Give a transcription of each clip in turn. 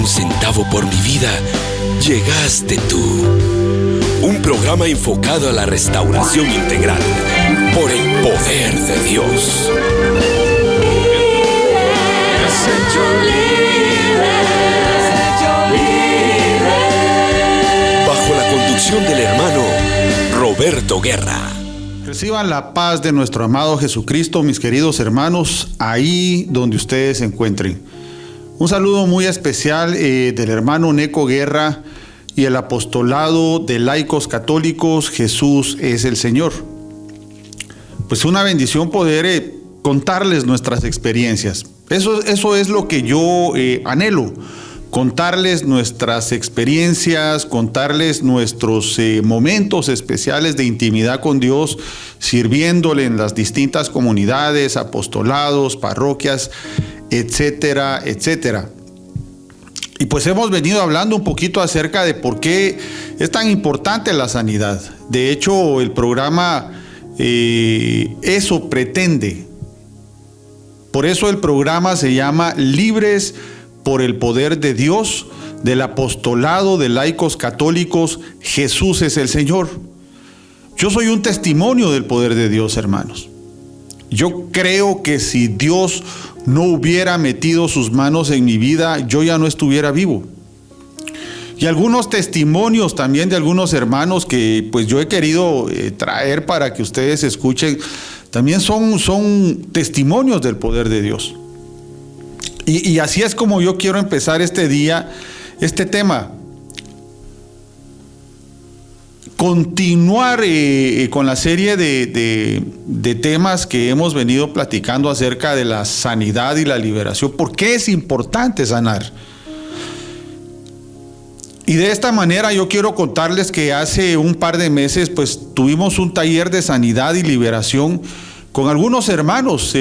un centavo por mi vida, llegaste tú. Un programa enfocado a la restauración integral por el poder de Dios. Bajo la conducción del hermano Roberto Guerra. Reciban la paz de nuestro amado Jesucristo, mis queridos hermanos, ahí donde ustedes se encuentren. Un saludo muy especial del hermano Neco Guerra y el apostolado de laicos católicos Jesús es el Señor. Pues una bendición poder contarles nuestras experiencias. Eso es lo que yo anhelo. Contarles nuestras experiencias, contarles nuestros momentos especiales de intimidad con Dios, sirviéndole en las distintas comunidades, apostolados, parroquias, etcétera, etcétera. Y pues hemos venido hablando un poquito acerca de por qué es tan importante la sanidad. De hecho, el programa eso pretende. Por eso el programa se llama Libres por el poder de Dios, del apostolado de laicos católicos, Jesús es el Señor. Yo soy un testimonio del poder de Dios, hermanos. Yo creo que si Dios no hubiera metido sus manos en mi vida, yo ya no estuviera vivo. Y algunos testimonios también de algunos hermanos que pues yo he querido traer para que ustedes escuchen, también son testimonios del poder de Dios. Y así es como yo quiero empezar este día, este tema. Continuar con la serie de temas que hemos venido platicando acerca de la sanidad y la liberación. ¿Por qué es importante sanar? Y de esta manera yo quiero contarles que hace un par de meses pues tuvimos un taller de sanidad y liberación con algunos hermanos,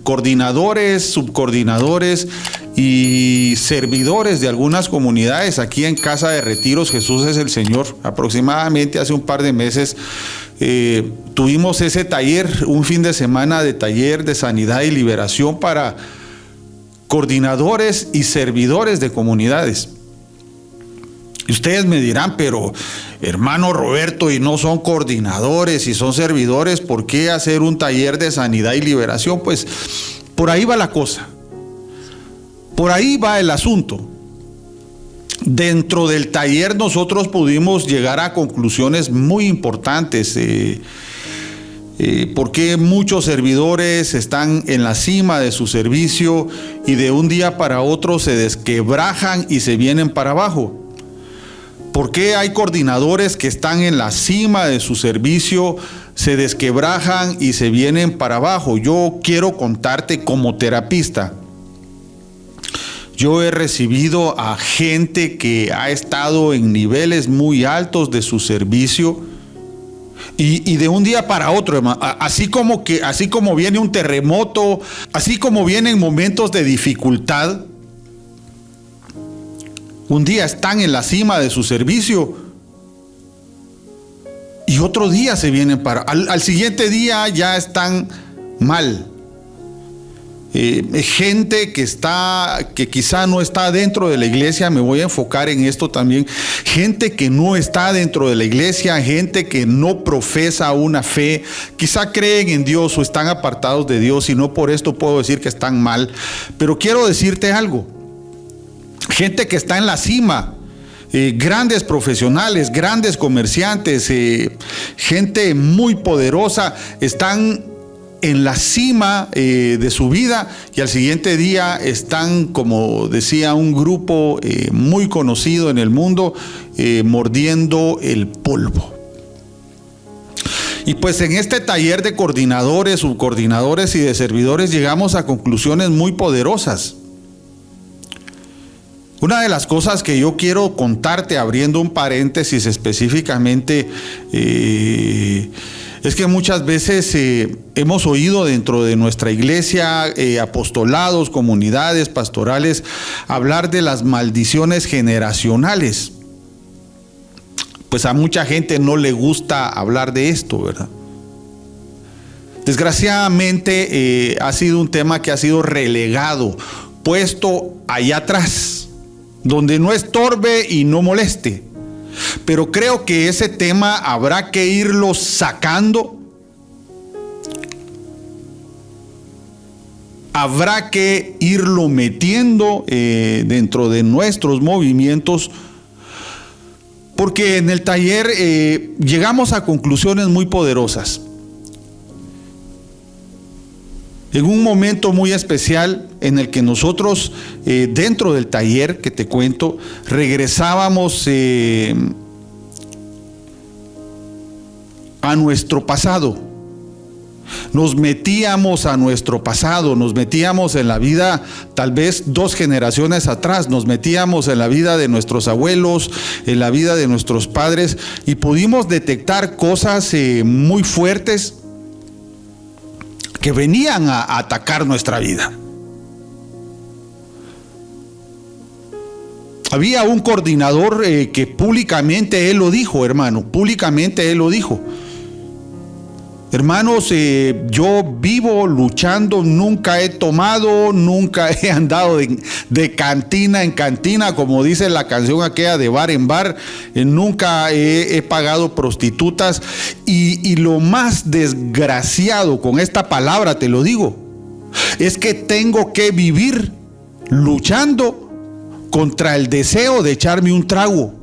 coordinadores, subcoordinadores y servidores de algunas comunidades aquí en Casa de Retiros Jesús es el Señor. Aproximadamente hace un par de meses tuvimos ese taller, un fin de semana de taller de sanidad y liberación para coordinadores y servidores de comunidades. Y ustedes me dirán, pero hermano Roberto, y no son coordinadores y son servidores, ¿por qué hacer un taller de sanidad y liberación? Pues por ahí va la cosa. Por ahí va el asunto. Dentro del taller nosotros pudimos llegar a conclusiones muy importantes. Porque muchos servidores están en la cima de su servicio y de un día para otro se desquebrajan y se vienen para abajo. ¿Por qué hay coordinadores que están en la cima de su servicio, se desquebrajan y se vienen para abajo? Yo quiero contarte como terapista. Yo he recibido a gente que ha estado en niveles muy altos de su servicio y de un día para otro, hermano, así como viene un terremoto, así como vienen momentos de dificultad. Un día están en la cima de su servicio y otro día se vienen al siguiente día ya están mal. Gente que quizá no está dentro de la iglesia, me voy a enfocar en esto también. Gente que no está dentro de la iglesia, gente que no profesa una fe, quizá creen en Dios o están apartados de Dios y no por esto puedo decir que están mal. Pero quiero decirte algo. Gente que está en la cima, grandes profesionales, grandes comerciantes, gente muy poderosa, están en la cima de su vida y al siguiente día están, como decía un grupo muy conocido en el mundo, mordiendo el polvo. Y pues en este taller de coordinadores, subcoordinadores y de servidores llegamos a conclusiones muy poderosas. Una de las cosas que yo quiero contarte, abriendo un paréntesis específicamente, es que muchas veces hemos oído dentro de nuestra iglesia, apostolados, comunidades pastorales, hablar de las maldiciones generacionales. Pues a mucha gente no le gusta hablar de esto, ¿verdad? Desgraciadamente ha sido un tema que ha sido relegado, puesto allá atrás. donde no estorbe y no moleste. Pero creo que ese tema habrá que irlo sacando. Habrá que irlo metiendo dentro de nuestros movimientos, porque en el taller llegamos a conclusiones muy poderosas. En un momento muy especial en el que nosotros, dentro del taller que te cuento, regresábamos a nuestro pasado. Nos metíamos a nuestro pasado, nos metíamos en la vida, tal vez 2 generaciones atrás, nos metíamos en la vida de nuestros abuelos, en la vida de nuestros padres, y pudimos detectar cosas muy fuertes que venían a atacar nuestra vida. Había un coordinador que públicamente él lo dijo, hermano, públicamente él lo dijo. Hermanos, yo vivo luchando, nunca he tomado, nunca he andado de cantina en cantina, como dice la canción aquella de bar en bar, nunca he pagado prostitutas, y lo más desgraciado con esta palabra, te lo digo, es que tengo que vivir luchando contra el deseo de echarme un trago.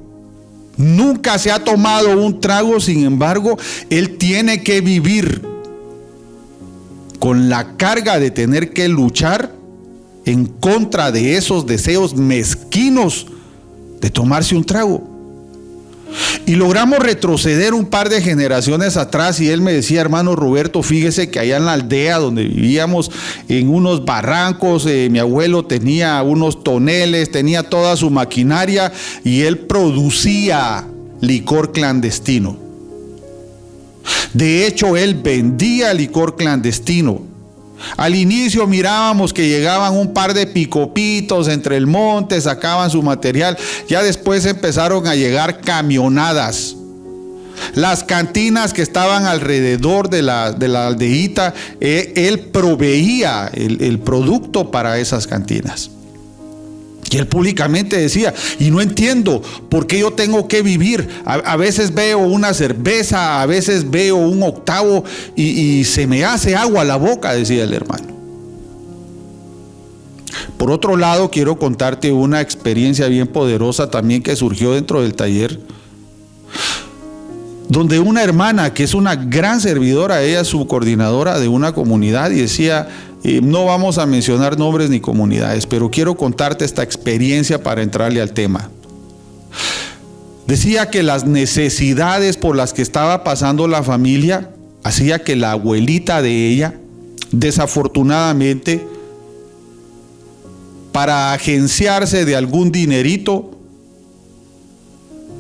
Nunca se ha tomado un trago, sin embargo, él tiene que vivir con la carga de tener que luchar en contra de esos deseos mezquinos de tomarse un trago. Y logramos retroceder un par de generaciones atrás, y él me decía: hermano Roberto, fíjese que allá en la aldea donde vivíamos, en unos barrancos, mi abuelo tenía unos toneles, tenía toda su maquinaria, y él producía licor clandestino. De hecho, él vendía licor clandestino. Al inicio mirábamos que llegaban un par de picopitos entre el monte, sacaban su material. Ya después empezaron a llegar camionadas. Las cantinas que estaban alrededor de la aldeíta, él proveía el producto para esas cantinas. Y él públicamente decía: y no entiendo por qué yo tengo que vivir. A veces veo una cerveza, a veces veo un octavo y se me hace agua la boca, decía el hermano. Por otro lado, quiero contarte una experiencia bien poderosa también que surgió dentro del taller, donde una hermana, que es una gran servidora, ella es subcoordinadora de una comunidad, y decía: no vamos a mencionar nombres ni comunidades, pero quiero contarte esta experiencia para entrarle al tema. Decía que las necesidades por las que estaba pasando la familia hacía que la abuelita de ella, desafortunadamente, para agenciarse de algún dinerito,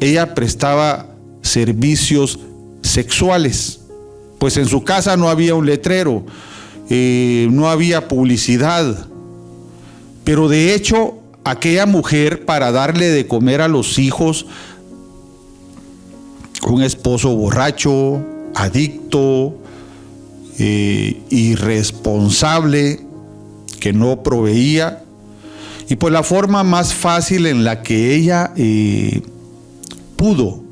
ella prestaba servicios sexuales. Pues en su casa no había un letrero, no había publicidad, pero de hecho aquella mujer, para darle de comer a los hijos, un esposo borracho, adicto, irresponsable, que no proveía, y pues la forma más fácil en la que ella pudo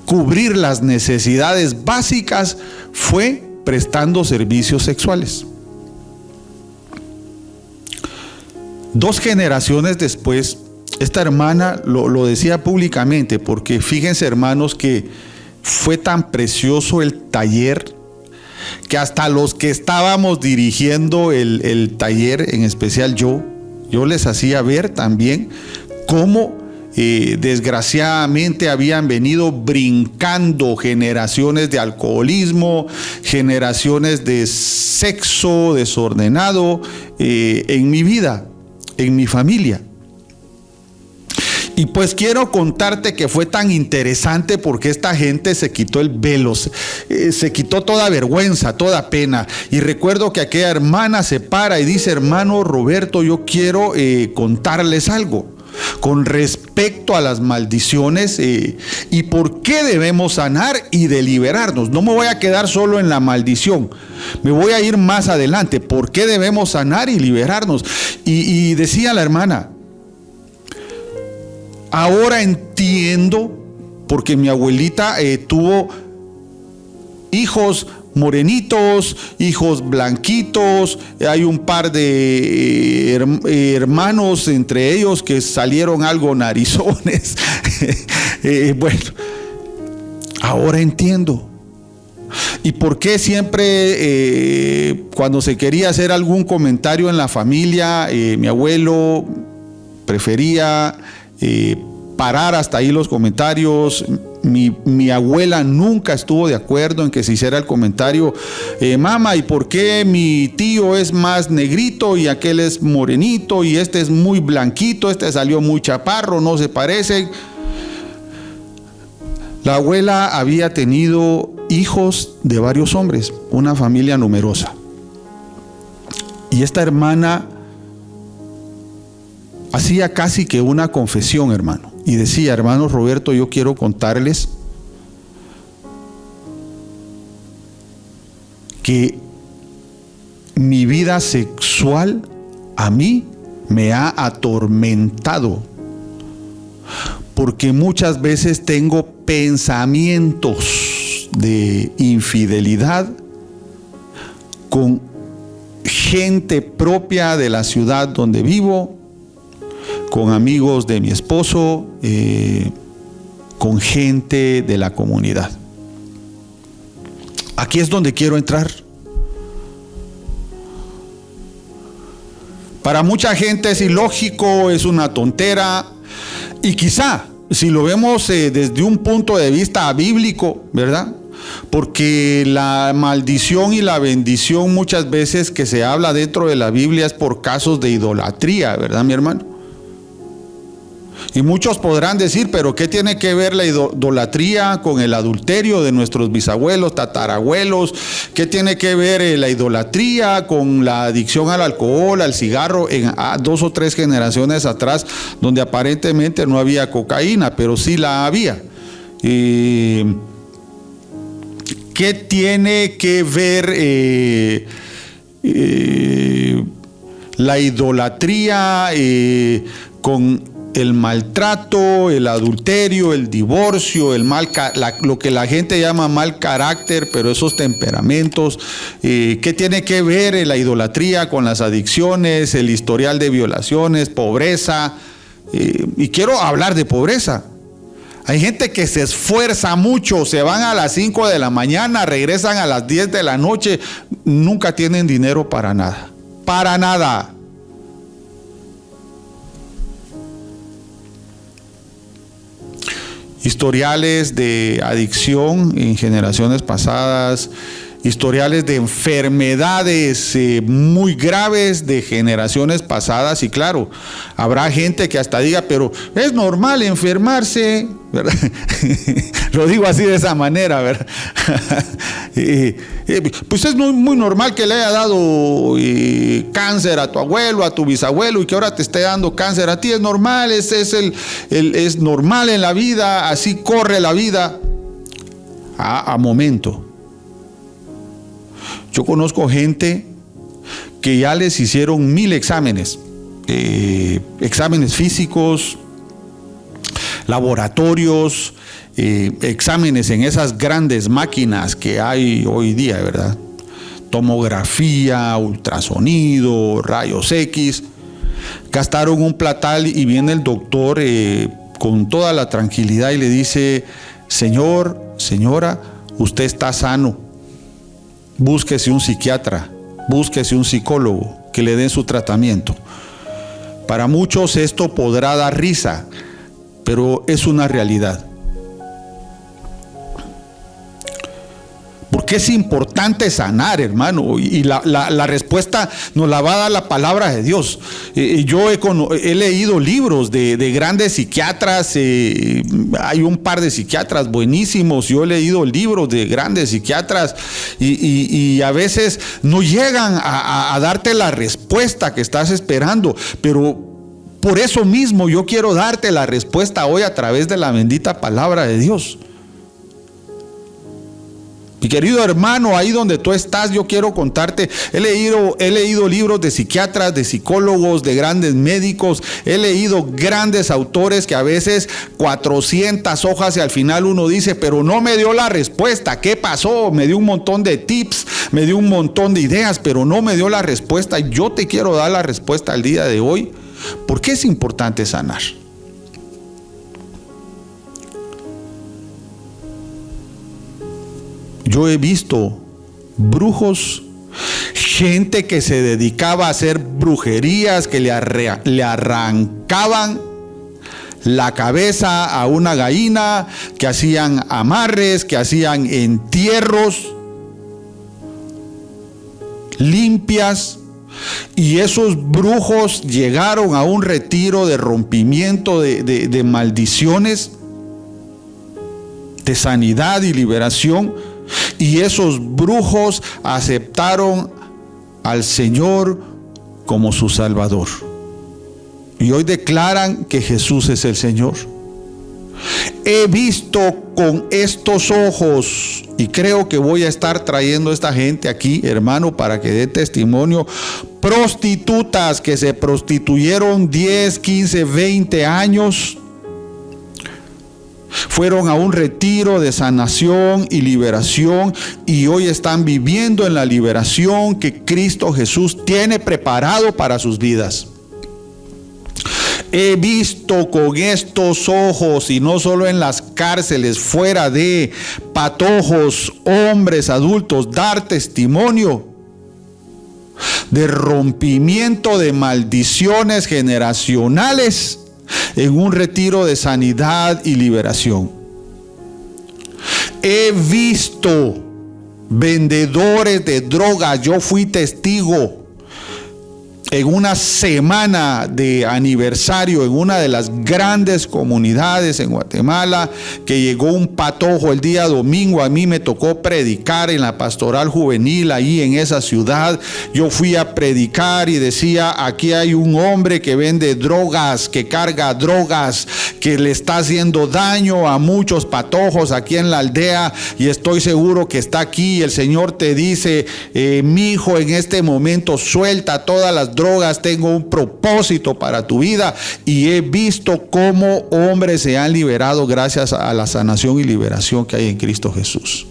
cubrir las necesidades básicas fue prestando servicios sexuales. 2 generaciones después, esta hermana lo decía públicamente, porque fíjense, hermanos, que fue tan precioso el taller que hasta los que estábamos dirigiendo el taller, en especial yo les hacía ver también cómo desgraciadamente habían venido brincando generaciones de alcoholismo, generaciones de sexo desordenado en mi vida, en mi familia. Y pues quiero contarte que fue tan interesante porque esta gente se quitó el velo, se quitó toda vergüenza, toda pena. Y recuerdo que aquella hermana se para y dice: hermano Roberto, yo quiero contarles algo con respecto a las maldiciones y por qué debemos sanar y deliberarnos. No me voy a quedar solo en la maldición, me voy a ir más adelante. ¿Por qué debemos sanar y liberarnos? Y decía la hermana: ahora entiendo, porque mi abuelita tuvo hijos morenitos, hijos blanquitos, hay un par de hermanos entre ellos que salieron algo narizones. Bueno, ahora entiendo. ¿Y por qué siempre cuando se quería hacer algún comentario en la familia, mi abuelo prefería parar hasta ahí los comentarios? Mi abuela nunca estuvo de acuerdo en que se hiciera el comentario, mamá, ¿y por qué mi tío es más negrito y aquel es morenito y este es muy blanquito, este salió muy chaparro, no se parece? La abuela había tenido hijos de varios hombres, una familia numerosa. Y esta hermana hacía casi que una confesión, hermano. Y decía, hermano Roberto, yo quiero contarles que mi vida sexual a mí me ha atormentado, porque muchas veces tengo pensamientos de infidelidad con gente propia de la ciudad donde vivo, con amigos de mi esposo, con gente de la comunidad. Aquí es donde quiero entrar. Para mucha gente es ilógico, es una tontera, y quizá, si lo vemos desde un punto de vista bíblico, ¿verdad? Porque la maldición y la bendición muchas veces que se habla dentro de la Biblia es por casos de idolatría, ¿verdad, mi hermano? Y muchos podrán decir, pero ¿qué tiene que ver la idolatría con el adulterio de nuestros bisabuelos, tatarabuelos? ¿Qué tiene que ver la idolatría con la adicción al alcohol, al cigarro en 2 o 3 generaciones atrás, donde aparentemente no había cocaína, pero sí la había? ¿Qué tiene que ver la idolatría con el maltrato, el adulterio, el divorcio, lo que la gente llama mal carácter, pero esos temperamentos? ¿Qué tiene que ver la idolatría con las adicciones, el historial de violaciones, pobreza? Y quiero hablar de pobreza. Hay gente que se esfuerza mucho, se van a las 5 de la mañana, regresan a las 10 de la noche, nunca tienen dinero para nada. Para nada. Historiales de adicción en generaciones pasadas, historiales de enfermedades muy graves de generaciones pasadas. Y claro, habrá gente que hasta diga, pero es normal enfermarse, ¿verdad? Lo digo así de esa manera, ¿verdad? Pues es muy normal que le haya dado cáncer a tu abuelo, a tu bisabuelo, y que ahora te esté dando cáncer a ti. Es normal, es normal en la vida, así corre la vida. A momento. Yo conozco gente que ya les hicieron 1000 exámenes, exámenes físicos, laboratorios, exámenes en esas grandes máquinas que hay hoy día, ¿verdad? Tomografía, ultrasonido, rayos X. Gastaron un platal y viene el doctor con toda la tranquilidad y le dice, señor, señora, usted está sano. Búsquese un psiquiatra, búsquese un psicólogo que le den su tratamiento. Para muchos esto podrá dar risa, pero es una realidad. Porque es importante sanar, hermano, y la respuesta nos la va a dar la palabra de Dios. Yo he leído libros de grandes psiquiatras, hay un par de psiquiatras buenísimos. Yo he leído libros de grandes psiquiatras y a veces no llegan a darte la respuesta que estás esperando, pero por eso mismo yo quiero darte la respuesta hoy a través de la bendita palabra de Dios. Mi querido hermano, ahí donde tú estás, yo quiero contarte, he leído libros de psiquiatras, de psicólogos, de grandes médicos, he leído grandes autores que a veces 400 hojas y al final uno dice, pero no me dio la respuesta, ¿qué pasó? Me dio un montón de tips, me dio un montón de ideas, pero no me dio la respuesta. Yo te quiero dar la respuesta al día de hoy. ¿Por qué es importante sanar? Yo he visto brujos, gente que se dedicaba a hacer brujerías, que le arrancaban la cabeza a una gallina, que hacían amarres, que hacían entierros, limpias. Y esos brujos llegaron a un retiro de rompimiento de maldiciones, de sanidad y liberación. Y esos brujos aceptaron al Señor como su Salvador. Y hoy declaran que Jesús es el Señor. He visto con estos ojos, y creo que voy a estar trayendo a esta gente aquí, hermano, para que dé testimonio, prostitutas que se prostituyeron 10, 15, 20 años. Fueron a un retiro de sanación y liberación y hoy están viviendo en la liberación que Cristo Jesús tiene preparado para sus vidas. He visto con estos ojos, y no solo en las cárceles, fuera de patojos, hombres adultos, dar testimonio de rompimiento de maldiciones generacionales en un retiro de sanidad y liberación. He visto vendedores de drogas, yo fui testigo en una semana de aniversario en una de las grandes comunidades en Guatemala, que llegó un patojo el día domingo. A mí me tocó predicar en la pastoral juvenil ahí en esa ciudad. Yo fui a predicar y decía, aquí hay un hombre que vende drogas, que carga drogas, que le está haciendo daño a muchos patojos aquí en la aldea, y estoy seguro que está aquí. Y el Señor te dice, mi hijo, en este momento suelta todas las drogas, tengo un propósito para tu vida. Y he visto cómo hombres se han liberado gracias a la sanación y liberación que hay en Cristo Jesús.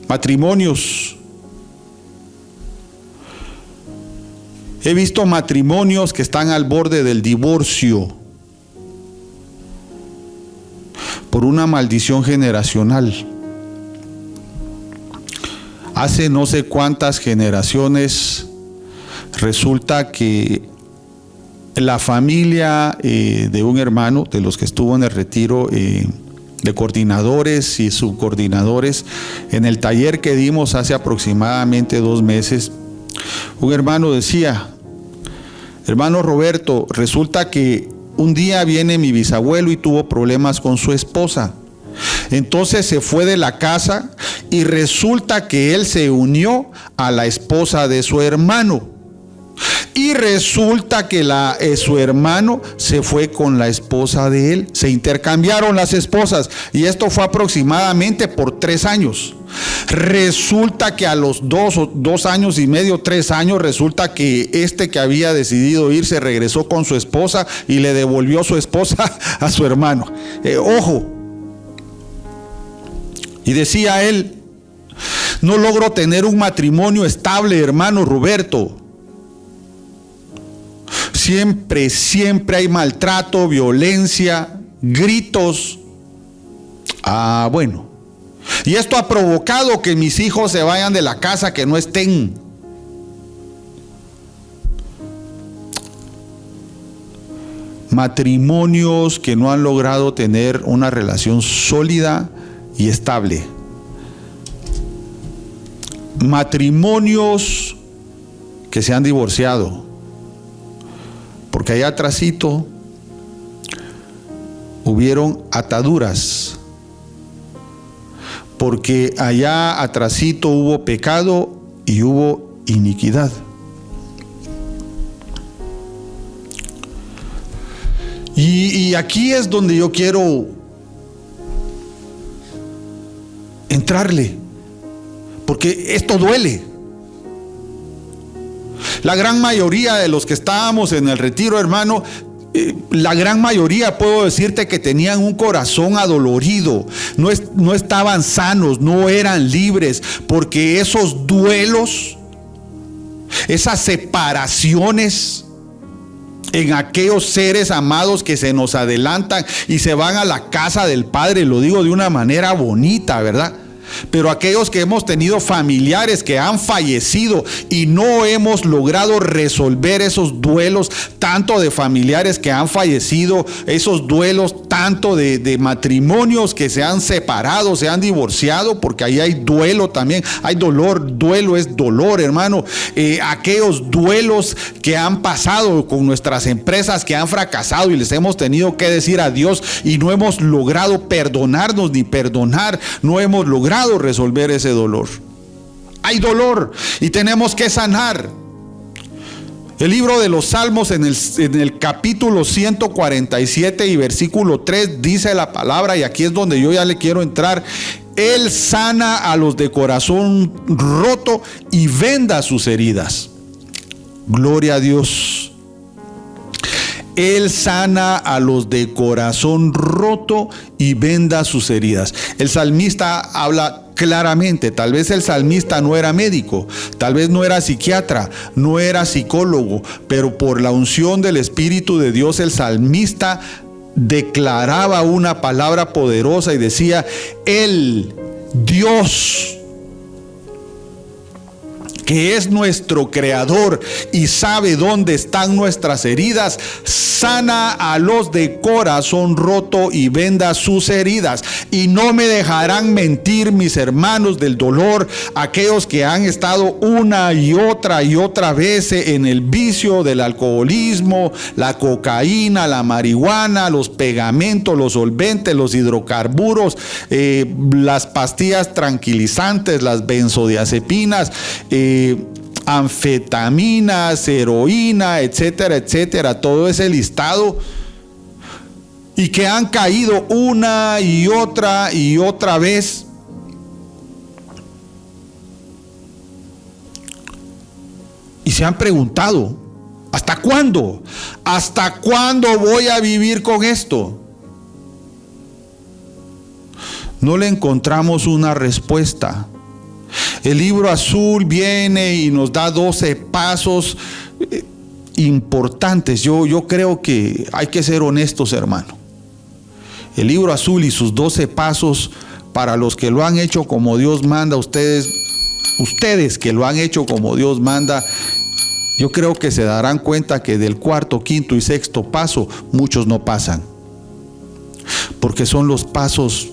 Matrimonios. He visto matrimonios que están al borde del divorcio por una maldición generacional. Hace no sé cuántas generaciones resulta que la familia de un hermano, de los que estuvo en el retiro, de coordinadores y subcoordinadores, en el taller que dimos hace aproximadamente 2 meses, un hermano decía, hermano Roberto, resulta que un día viene mi bisabuelo y tuvo problemas con su esposa. Entonces se fue de la casa y resulta que él se unió a la esposa de su hermano. Y resulta que su hermano se fue con la esposa de él. Se intercambiaron las esposas. Y esto fue aproximadamente por 3 años. Resulta que a los 2 años y medio, 3 años, resulta que que había decidido irse regresó con su esposa y le devolvió su esposa a su hermano. Ojo. Y decía él, no logro tener un matrimonio estable, hermano Roberto. Siempre hay maltrato, violencia, gritos. Bueno. Y esto ha provocado que mis hijos se vayan de la casa, que no estén. Matrimonios que no han logrado tener una relación sólida y estable. Matrimonios que se han divorciado. Porque allá atrásito hubieron ataduras. Porque allá atrásito hubo pecado y hubo iniquidad. Y aquí es donde yo quiero entrarle, porque esto duele. La gran mayoría de los que estábamos en el retiro, hermano, la gran mayoría puedo decirte que tenían un corazón adolorido, no estaban sanos, no eran libres, porque esos duelos, esas separaciones en aquellos seres amados que se nos adelantan y se van a la casa del Padre, lo digo de una manera bonita, ¿verdad? Pero aquellos que hemos tenido familiares que han fallecido y no hemos logrado resolver esos duelos, tanto de familiares que han fallecido, esos duelos tanto de matrimonios que se han separado, se han divorciado, porque ahí hay duelo también, hay dolor, duelo es dolor, hermano. Aquellos duelos que han pasado con nuestras empresas que han fracasado y les hemos tenido que decir adiós y no hemos logrado perdonarnos ni perdonar, no hemos logrado resolver ese dolor. Hay dolor y tenemos que sanar. El libro de los Salmos en el capítulo 147 y versículo 3 dice la palabra, y aquí es donde yo ya le quiero entrar: Él sana a los de corazón roto y venda sus heridas. Gloria a Dios. Él sana a los de corazón roto y venda sus heridas. El salmista habla claramente. Tal vez el salmista no era médico, tal vez no era psiquiatra, no era psicólogo, pero por la unción del Espíritu de Dios el salmista declaraba una palabra poderosa y decía: Él, Dios, que es nuestro creador y sabe dónde están nuestras heridas, sana a los de corazón roto y venda sus heridas. Y no me dejarán mentir mis hermanos del dolor, aquellos que han estado una y otra vez en el vicio del alcoholismo, la cocaína, la marihuana, los pegamentos, los solventes, los hidrocarburos, las pastillas tranquilizantes, las benzodiazepinas, anfetaminas, heroína, etcétera, etcétera, todo ese listado, y que han caído una y otra vez. Y se han preguntado: ¿hasta cuándo? ¿Hasta cuándo voy a vivir con esto? No le encontramos una respuesta. El libro azul viene y nos da 12 pasos importantes. Yo creo que hay que ser honestos, hermano. El libro azul y sus 12 pasos, para los que lo han hecho como Dios manda, ustedes que lo han hecho como Dios manda, yo creo que se darán cuenta que del cuarto, quinto y sexto paso muchos no pasan, porque son los pasos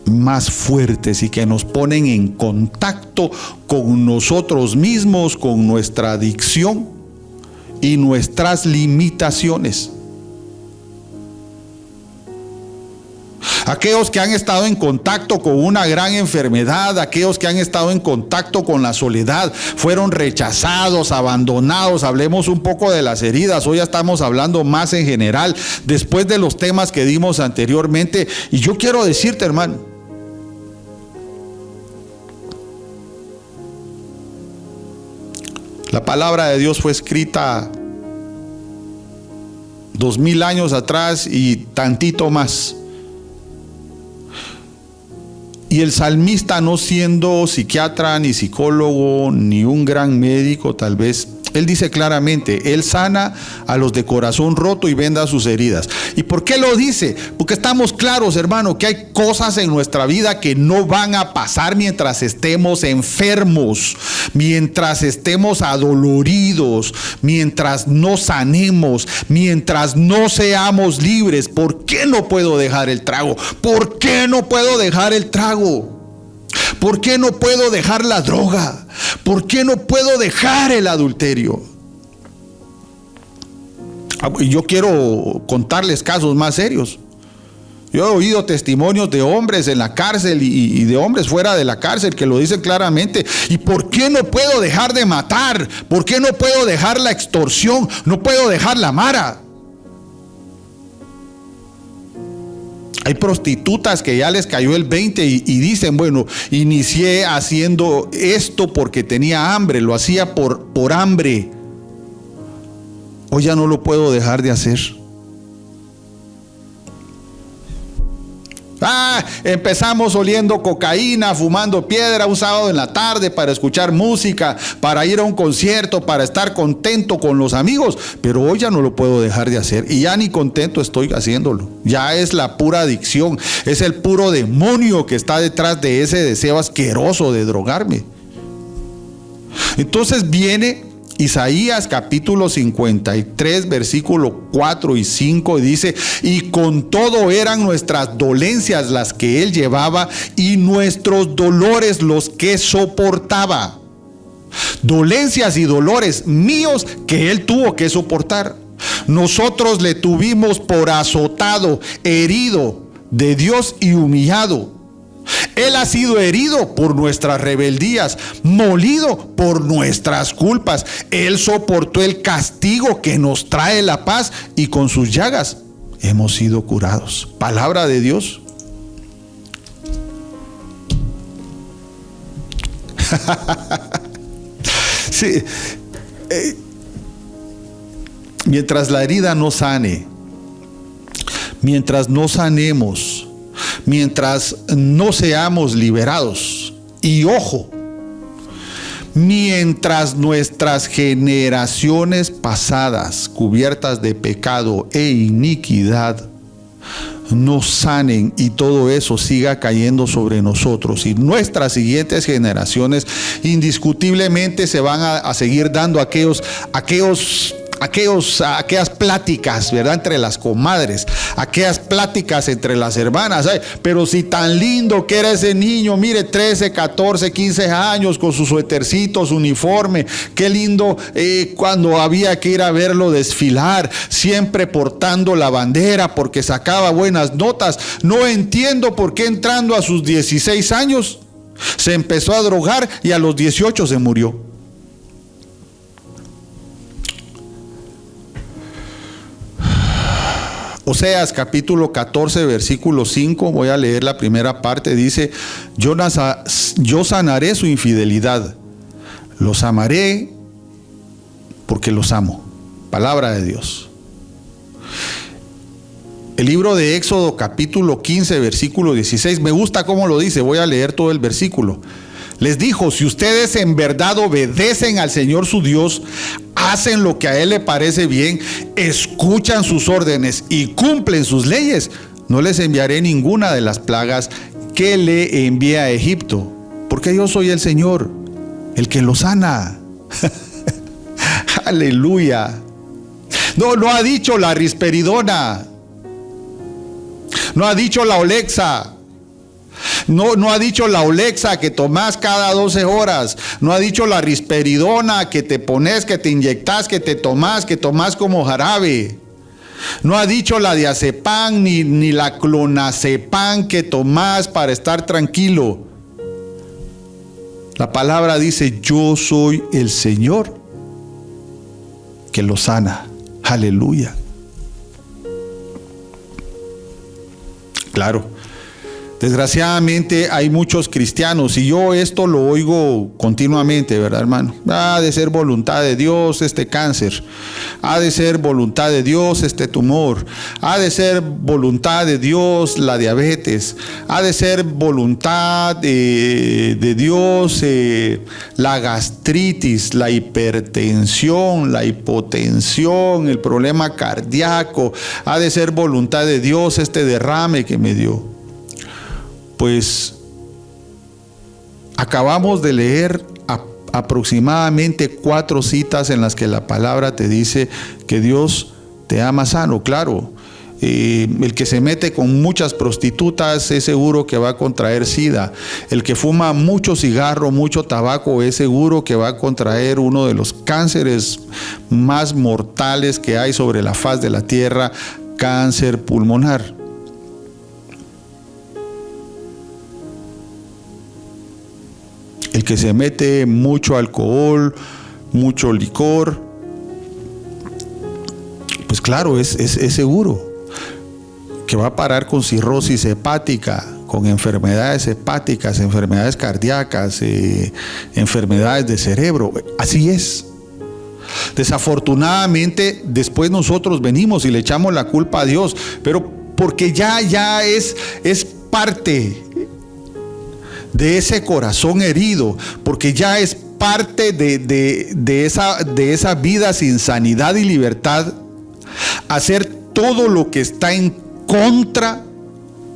más fuertes y que nos ponen en contacto con nosotros mismos, con nuestra adicción y nuestras limitaciones. Aquellos que han estado en contacto con una gran enfermedad, aquellos que han estado en contacto con la soledad, fueron rechazados, abandonados. Hablemos un poco de las heridas. Hoy ya estamos hablando más en general, después de los temas que dimos anteriormente. Y yo quiero decirte, hermano, la palabra de Dios fue escrita 2000 años atrás y tantito más. Y el salmista, no siendo psiquiatra, ni psicólogo, ni un gran médico tal vez, él dice claramente: Él sana a los de corazón roto y venda sus heridas. ¿Y por qué lo dice? Porque estamos claros, hermano, que hay cosas en nuestra vida que no van a pasar mientras estemos enfermos, mientras estemos adoloridos, mientras no sanemos, mientras no seamos libres. ¿Por qué no puedo dejar el trago? ¿Por qué no puedo dejar el trago? ¿Por qué no puedo dejar la droga? ¿Por qué no puedo dejar el adulterio? Yo quiero contarles casos más serios. Yo he oído testimonios de hombres en la cárcel y de hombres fuera de la cárcel que lo dicen claramente. ¿Y por qué no puedo dejar de matar? ¿Por qué no puedo dejar la extorsión? ¿No puedo dejar la mara? Hay prostitutas que ya les cayó el 20 y dicen, bueno, inicié haciendo esto porque tenía hambre, lo hacía por hambre. Hoy ya no lo puedo dejar de hacer. Empezamos oliendo cocaína, fumando piedra un sábado en la tarde para escuchar música, para ir a un concierto, para estar contento con los amigos, pero hoy ya no lo puedo dejar de hacer y ya ni contento estoy haciéndolo. Ya es la pura adicción, es el puro demonio que está detrás de ese deseo asqueroso de drogarme. Entonces viene Isaías capítulo 53, versículo 4 y 5, y dice: y con todo eran nuestras dolencias las que él llevaba, y nuestros dolores los que soportaba. Dolencias y dolores míos que él tuvo que soportar. Nosotros le tuvimos por azotado, herido de Dios y humillado. Él ha sido herido por nuestras rebeldías, molido por nuestras culpas. Él soportó el castigo que nos trae la paz, y con sus llagas hemos sido curados. Palabra de Dios. Sí. Mientras la herida no sane, mientras no sanemos, mientras no seamos liberados, y ojo, mientras nuestras generaciones pasadas, cubiertas de pecado e iniquidad, no sanen y todo eso siga cayendo sobre nosotros, y nuestras siguientes generaciones indiscutiblemente se van a seguir dando aquellas pláticas, ¿verdad?, entre las comadres, aquellas pláticas entre las hermanas. Ay, pero si tan lindo que era ese niño, mire, 13, 14, 15 años con su suétercito, su uniforme, qué lindo cuando había que ir a verlo desfilar, siempre portando la bandera porque sacaba buenas notas. No entiendo por qué entrando a sus 16 años se empezó a drogar y a los 18 se murió. Oseas capítulo 14, versículo 5, voy a leer la primera parte, dice: yo sanaré su infidelidad, los amaré porque los amo. Palabra de Dios. El libro de Éxodo capítulo 15, versículo 16, me gusta cómo lo dice, voy a leer todo el versículo. Les dijo: si ustedes en verdad obedecen al Señor su Dios, hacen lo que a Él le parece bien, escuchan sus órdenes y cumplen sus leyes, no les enviaré ninguna de las plagas que le envié a Egipto, porque yo soy el Señor, el que los sana. Aleluya. No ha dicho la risperidona, no ha dicho la Olexa. No ha dicho la Olexa que tomás cada 12 horas. No ha dicho la risperidona que te pones, que te inyectas, que tomás como jarabe. No ha dicho la diazepam ni la clonazepam que tomás para estar tranquilo. La palabra dice: yo soy el Señor que lo sana. Aleluya. Claro. Desgraciadamente hay muchos cristianos, y yo esto lo oigo continuamente, ¿verdad, hermano? Ha de ser voluntad de Dios este cáncer, ha de ser voluntad de Dios este tumor, ha de ser voluntad de Dios la diabetes, ha de ser voluntad de Dios la gastritis, la hipertensión, la hipotensión, el problema cardíaco, ha de ser voluntad de Dios este derrame que me dio. Pues acabamos de leer aproximadamente 4 citas en las que la palabra te dice que Dios te ama sano. Claro, el que se mete con muchas prostitutas es seguro que va a contraer SIDA. El que fuma mucho cigarro, mucho tabaco, es seguro que va a contraer uno de los cánceres más mortales que hay sobre la faz de la tierra, cáncer pulmonar. El que se mete mucho alcohol, mucho licor, pues claro, es seguro que va a parar con cirrosis hepática, con enfermedades hepáticas, enfermedades cardíacas, enfermedades de cerebro. Así es. Desafortunadamente, después nosotros venimos y le echamos la culpa a Dios, pero porque ya es parte de ese corazón herido, porque ya es parte de esa vida sin sanidad y libertad, hacer todo lo que está en contra,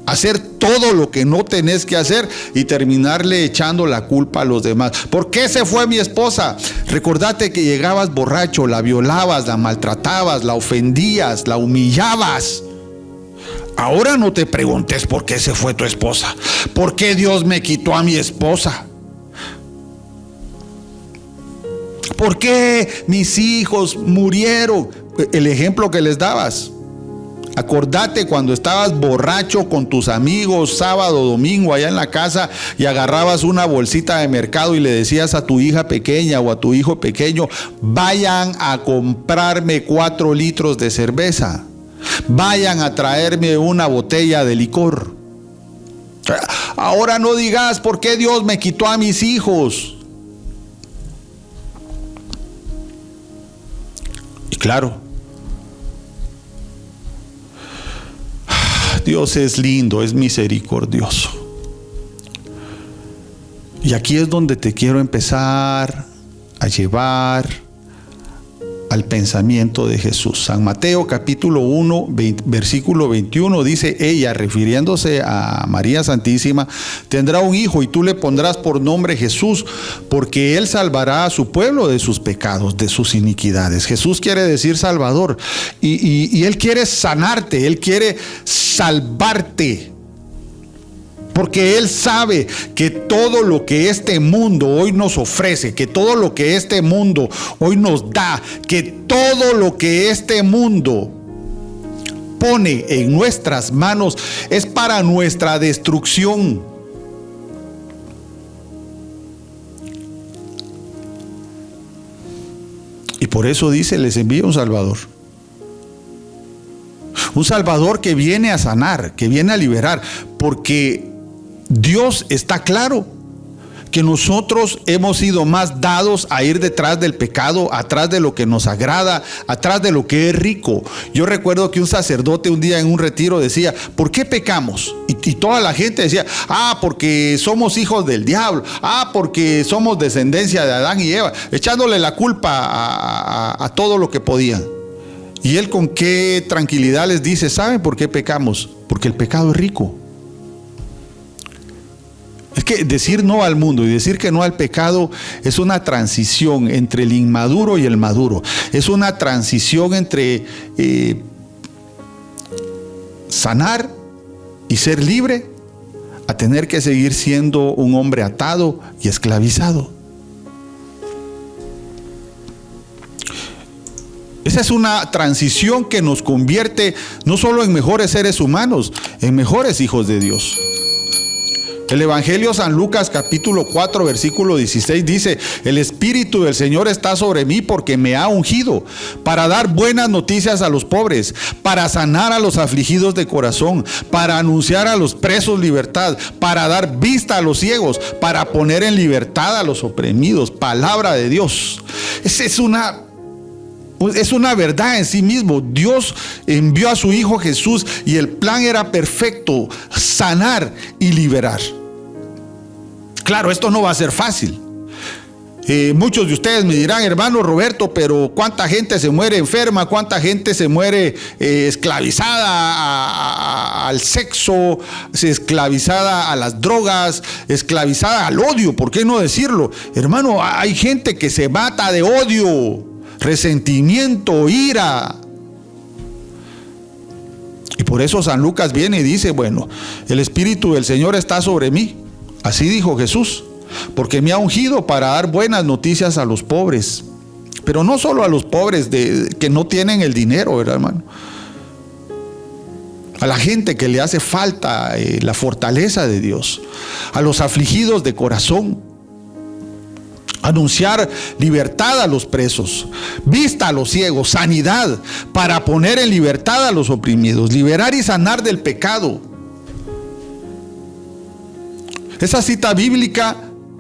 hacer todo lo que no tenés que hacer y terminarle echando la culpa a los demás. ¿Por qué se fue mi esposa? Recordate que llegabas borracho, la violabas, la maltratabas, la ofendías, la humillabas. Ahora no te preguntes por qué se fue tu esposa. ¿Por qué Dios me quitó a mi esposa? ¿Por qué mis hijos murieron? El ejemplo que les dabas. Acordate cuando estabas borracho con tus amigos sábado, domingo allá en la casa y agarrabas una bolsita de mercado y le decías a tu hija pequeña o a tu hijo pequeño: vayan a comprarme 4 litros de cerveza, vayan a traerme una botella de licor. Ahora no digas por qué Dios me quitó a mis hijos. Y claro, Dios es lindo, es misericordioso. Y aquí es donde te quiero empezar a llevar al pensamiento de Jesús. San Mateo capítulo 1, versículo 21 dice: ella, refiriéndose a María Santísima, tendrá un hijo y tú le pondrás por nombre Jesús, porque él salvará a su pueblo de sus pecados, de sus iniquidades. Jesús quiere decir Salvador, y él quiere sanarte, él quiere salvarte. Porque Él sabe que todo lo que este mundo hoy nos ofrece, que todo lo que este mundo hoy nos da, que todo lo que este mundo pone en nuestras manos es para nuestra destrucción. Y por eso dice: les envío un Salvador. Un Salvador que viene a sanar, que viene a liberar, porque Dios está claro que nosotros hemos sido más dados a ir detrás del pecado, atrás de lo que nos agrada, atrás de lo que es rico. Yo recuerdo que un sacerdote un día en un retiro decía: ¿por qué pecamos? Y toda la gente decía: porque somos hijos del diablo, porque somos descendencia de Adán y Eva, echándole la culpa a todo lo que podían. Y él con qué tranquilidad les dice: ¿saben por qué pecamos? Porque el pecado es rico. Es que decir no al mundo y decir que no al pecado es una transición entre el inmaduro y el maduro. Es una transición entre sanar y ser libre a tener que seguir siendo un hombre atado y esclavizado. Esa es una transición que nos convierte no solo en mejores seres humanos, en mejores hijos de Dios. El Evangelio San Lucas capítulo 4 versículo 16 dice: el Espíritu del Señor está sobre mí porque me ha ungido para dar buenas noticias a los pobres, para sanar a los afligidos de corazón, para anunciar a los presos libertad, para dar vista a los ciegos, para poner en libertad a los oprimidos. Palabra de Dios. Esa es una verdad en sí mismo. Dios envió a su Hijo Jesús y el plan era perfecto: sanar y liberar. Claro, esto no va a ser fácil. Muchos de ustedes me dirán: hermano Roberto, pero ¿cuánta gente se muere enferma? ¿Cuánta gente se muere esclavizada al sexo, esclavizada a las drogas, esclavizada al odio? ¿Por qué no decirlo? Hermano, hay gente que se mata de odio, resentimiento, ira. Y por eso San Lucas viene y dice: bueno, el Espíritu del Señor está sobre mí. Así dijo Jesús, porque me ha ungido para dar buenas noticias a los pobres. Pero no solo a los pobres que no tienen el dinero, ¿verdad, hermano? A la gente que le hace falta la fortaleza de Dios, a los afligidos de corazón, Anunciar libertad a los presos, vista a los ciegos, sanidad para poner en libertad a los oprimidos, liberar y sanar del pecado. Esa cita bíblica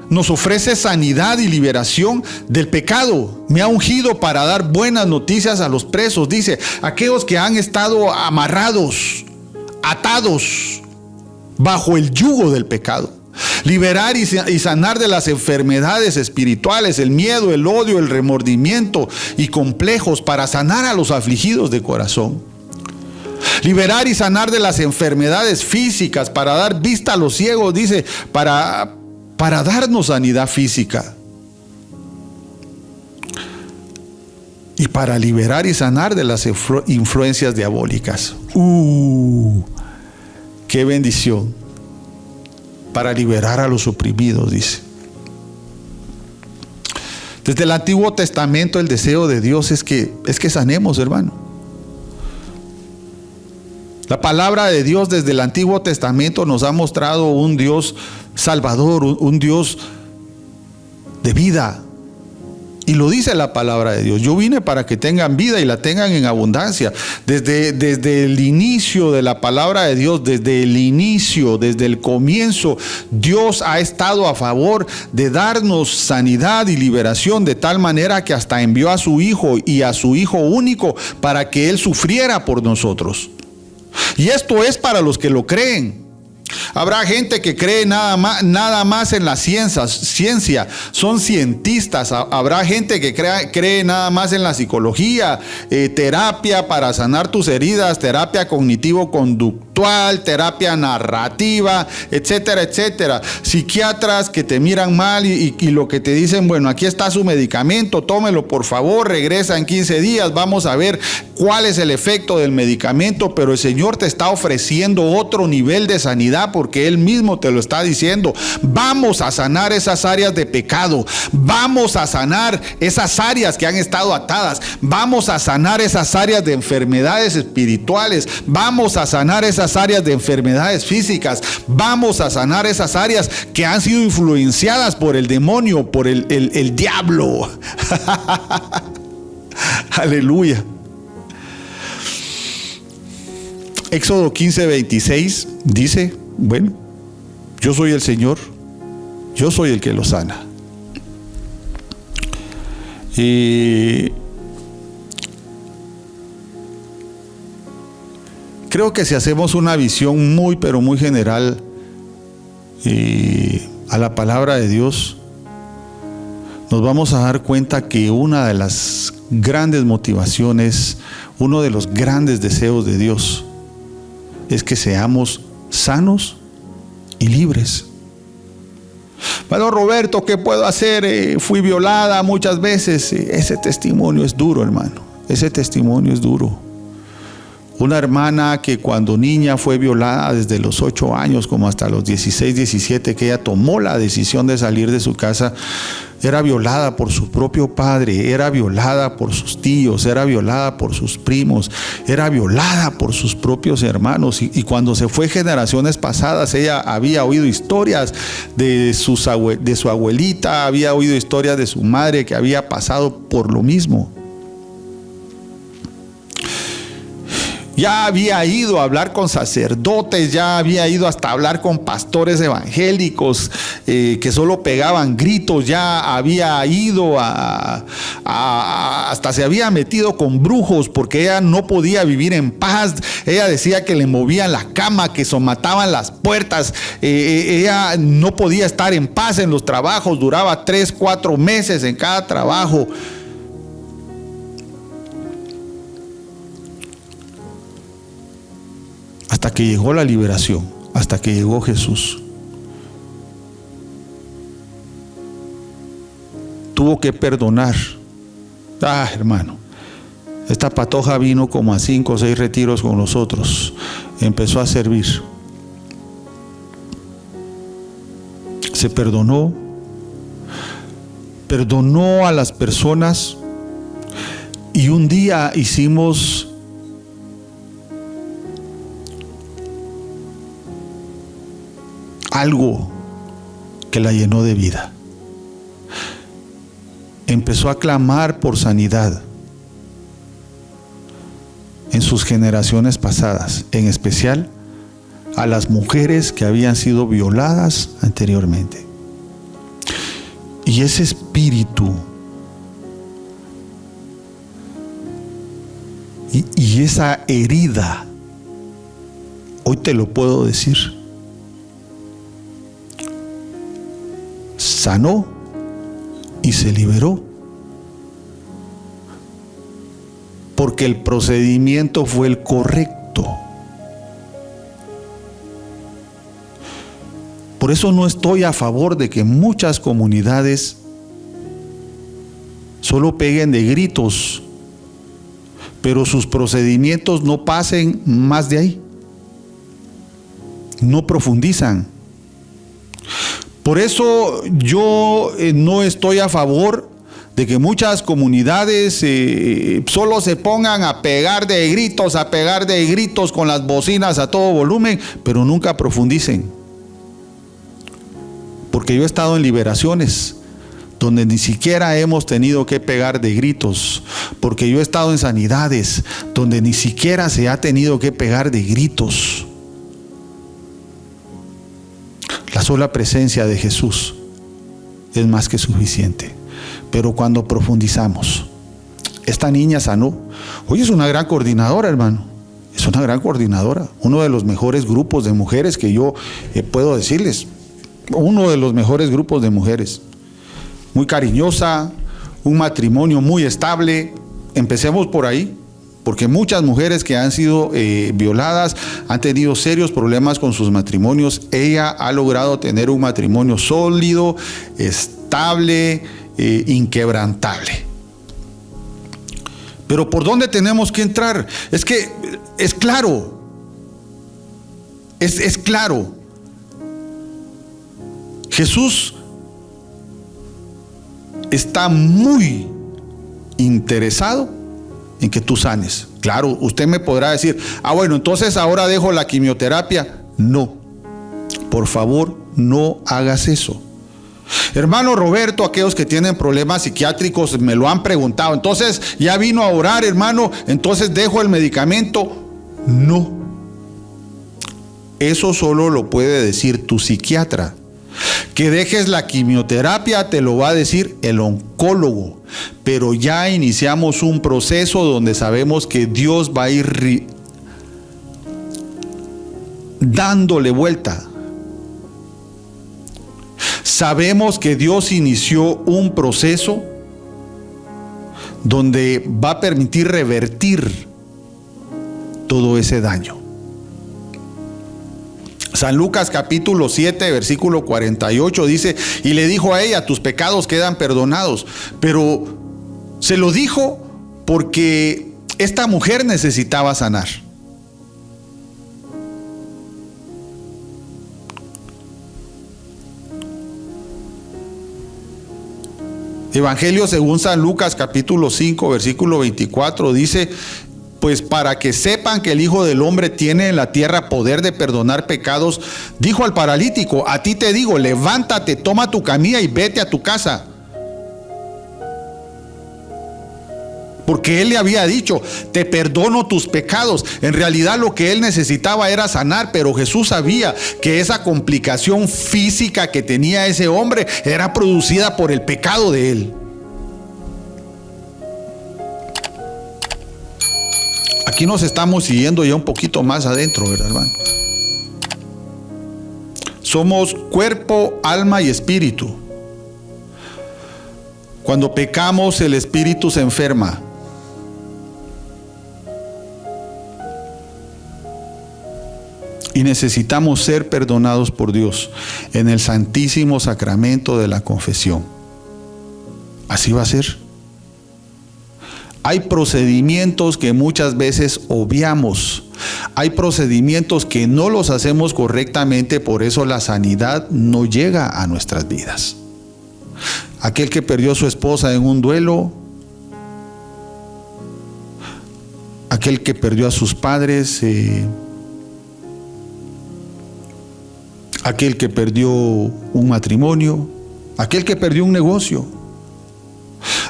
nos ofrece sanidad y liberación del pecado. Me ha ungido para dar buenas noticias a los presos, dice, aquellos que han estado amarrados, atados bajo el yugo del pecado. Liberar y sanar de las enfermedades espirituales, el miedo, el odio, el remordimiento y complejos, para sanar a los afligidos de corazón. Liberar y sanar de las enfermedades físicas, para dar vista a los ciegos, dice, para darnos sanidad física. Y para liberar y sanar de las influencias diabólicas. ¡Qué bendición! Para liberar a los oprimidos, dice. Desde el Antiguo Testamento el deseo de Dios es que sanemos, hermano. La palabra de Dios desde el Antiguo Testamento nos ha mostrado un Dios salvador, un Dios de vida. Y lo dice la palabra de Dios. Yo vine para que tengan vida y la tengan en abundancia. Desde el inicio de la palabra de Dios, desde el inicio, desde el comienzo, Dios ha estado a favor de darnos sanidad y liberación, de tal manera que hasta envió a su Hijo y a su Hijo único para que Él sufriera por nosotros. Y esto es para los que lo creen. Habrá gente que cree nada más en la ciencia, son cientistas. Habrá gente que cree nada más en la psicología, terapia para sanar tus heridas, terapia cognitivo-conductual, terapia narrativa, etcétera, etcétera. Psiquiatras que te miran mal y lo que te dicen, bueno, aquí está su medicamento, tómelo por favor, regresa en 15 días, vamos a ver cuál es el efecto del medicamento, pero el Señor te está ofreciendo otro nivel de sanidad, porque Él mismo te lo está diciendo. Vamos a sanar esas áreas de pecado, vamos a sanar esas áreas que han estado atadas, vamos a sanar esas áreas de enfermedades espirituales, vamos a sanar esas áreas de enfermedades físicas, vamos a sanar esas áreas que han sido influenciadas por el demonio, por el diablo. Aleluya. Éxodo 15:26 dice, bueno, yo soy el Señor, yo soy el que lo sana. Y creo que si hacemos una visión muy, pero muy general a la palabra de Dios, nos vamos a dar cuenta que una de las grandes motivaciones, uno de los grandes deseos de Dios, es que seamos sanos y libres. Bueno, Roberto, ¿qué puedo hacer? Fui violada muchas veces. Ese testimonio es duro, hermano. Ese testimonio es duro. Una hermana que cuando niña fue violada desde los 8 años como hasta los 16, 17, que ella tomó la decisión de salir de su casa, era violada por su propio padre, era violada por sus tíos, era violada por sus primos, era violada por sus propios hermanos. Y cuando se fue generaciones pasadas, ella había oído historias de su abuelita, había oído historias de su madre que había pasado por lo mismo. Ya había ido a hablar con sacerdotes, ya había ido hasta hablar con pastores evangélicos que solo pegaban gritos, ya había ido hasta se había metido con brujos porque ella no podía vivir en paz. Ella decía que le movían la cama, que somataban las puertas. Ella no podía estar en paz en los trabajos, duraba 3, 4 meses en cada trabajo. Hasta que llegó la liberación, hasta que llegó Jesús. Tuvo que perdonar. Hermano, esta patoja vino como a 5 o 6 retiros con nosotros. Empezó a servir. Se perdonó a las personas, y un día hicimos algo que la llenó de vida. empezó a clamar por sanidad en sus generaciones pasadas, en especial a las mujeres que habían sido violadas anteriormente. Y ese espíritu y esa herida, hoy te lo puedo decir, sanó y se liberó, porque el procedimiento fue el correcto. Por eso no estoy a favor de que muchas comunidades solo peguen de gritos, pero sus procedimientos no pasen más de ahí, no profundizan. Por eso yo no estoy a favor de que muchas comunidades solo se pongan a pegar de gritos con las bocinas a todo volumen, pero nunca profundicen. Porque yo he estado en liberaciones donde ni siquiera hemos tenido que pegar de gritos, porque yo he estado en sanidades donde ni siquiera se ha tenido que pegar de gritos. La sola presencia de Jesús es más que suficiente. Pero cuando profundizamos, esta niña sanó. Hoy es una gran coordinadora, hermano. Es una gran coordinadora. Uno de los mejores grupos de mujeres que yo puedo decirles. Uno de los mejores grupos de mujeres. Muy cariñosa, un matrimonio muy estable. Empecemos por ahí, porque muchas mujeres que han sido violadas han tenido serios problemas con sus matrimonios. Ella ha logrado tener un matrimonio sólido, estable, inquebrantable. Pero ¿por dónde tenemos que entrar? Es que es claro, es claro. Jesús está muy interesado en que tú sanes. Claro, usted me podrá decir, bueno, entonces ahora dejo la quimioterapia. No, por favor, no hagas eso. Hermano Roberto, aquellos que tienen problemas psiquiátricos me lo han preguntado. Entonces, ¿ya vino a orar, hermano? Entonces, ¿dejo el medicamento? No. Eso solo lo puede decir tu psiquiatra. Que dejes la quimioterapia te lo va a decir el oncólogo. Pero ya iniciamos un proceso donde sabemos que Dios va a ir dándole vuelta. Sabemos que Dios inició un proceso donde va a permitir revertir todo ese daño. San Lucas capítulo 7, versículo 48 dice, y le dijo a ella, tus pecados quedan perdonados. Pero se lo dijo porque esta mujer necesitaba sanar. Evangelio según San Lucas capítulo 5 versículo 24 dice, pues para que sepan que el Hijo del Hombre tiene en la tierra poder de perdonar pecados, dijo al paralítico, a ti te digo, levántate, toma tu camilla y vete a tu casa. Porque él le había dicho, te perdono tus pecados. En realidad lo que él necesitaba era sanar, pero Jesús sabía que esa complicación física que tenía ese hombre era producida por el pecado de él. Aquí nos estamos siguiendo ya un poquito más adentro, ¿verdad, hermano? Somos cuerpo, alma y espíritu. Cuando pecamos, el espíritu se enferma. Y necesitamos ser perdonados por Dios en el santísimo sacramento de la confesión. Así va a ser. Hay procedimientos que muchas veces obviamos. Hay procedimientos que no los hacemos correctamente, por eso la sanidad no llega a nuestras vidas. Aquel que perdió a su esposa en un duelo, aquel que perdió a sus padres, aquel que perdió un matrimonio, aquel que perdió un negocio.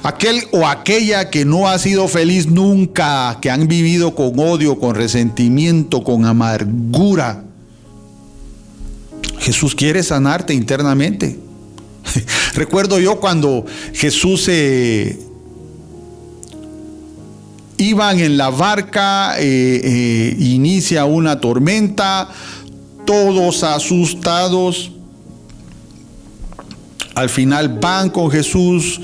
Aquel o aquella que no ha sido feliz nunca, que han vivido con odio, con resentimiento, con amargura. Jesús quiere sanarte internamente. Recuerdo yo cuando Jesús iban en la barca, inicia una tormenta, todos asustados. Al final van con Jesús,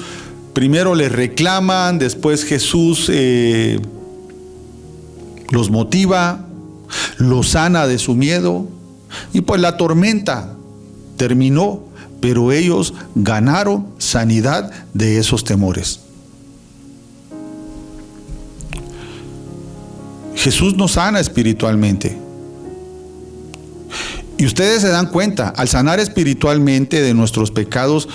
primero les reclaman, después Jesús los motiva, los sana de su miedo, y pues la tormenta terminó, pero ellos ganaron sanidad de esos temores. Jesús nos sana espiritualmente. Y ustedes se dan cuenta, al sanar espiritualmente de nuestros pecados,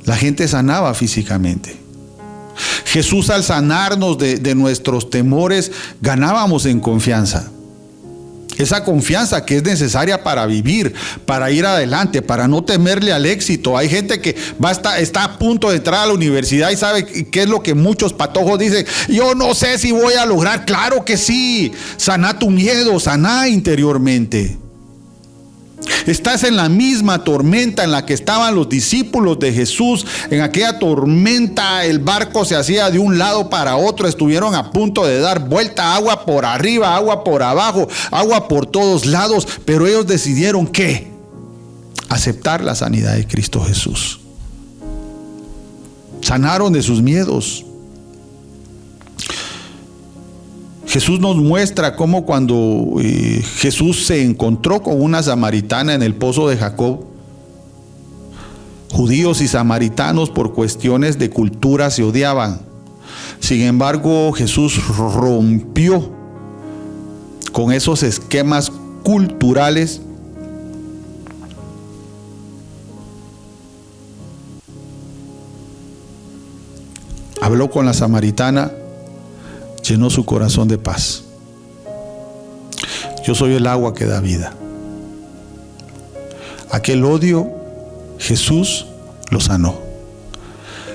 la gente sanaba físicamente. Jesús, al sanarnos de nuestros temores, ganábamos en confianza. Esa confianza que es necesaria para vivir, para ir adelante, para no temerle al éxito. Hay gente que está a punto de entrar a la universidad y sabe qué es lo que muchos patojos dicen: yo no sé si voy a lograr. Claro que sí. Saná tu miedo, saná interiormente. Estás en la misma tormenta en la que estaban los discípulos de Jesús. En aquella tormenta el barco se hacía de un lado para otro. Estuvieron a punto de dar vuelta, agua por arriba, agua por abajo, agua por todos lados. Pero ellos decidieron ¿qué? Aceptar la sanidad de Cristo Jesús. Sanaron de sus miedos. Jesús nos muestra cómo cuando Jesús se encontró con una samaritana en el pozo de Jacob, judíos y samaritanos por cuestiones de cultura se odiaban. Sin embargo, Jesús rompió con esos esquemas culturales habló con la samaritana, llenó su corazón de paz. Yo soy el agua que da vida. Aquel odio, Jesús lo sanó.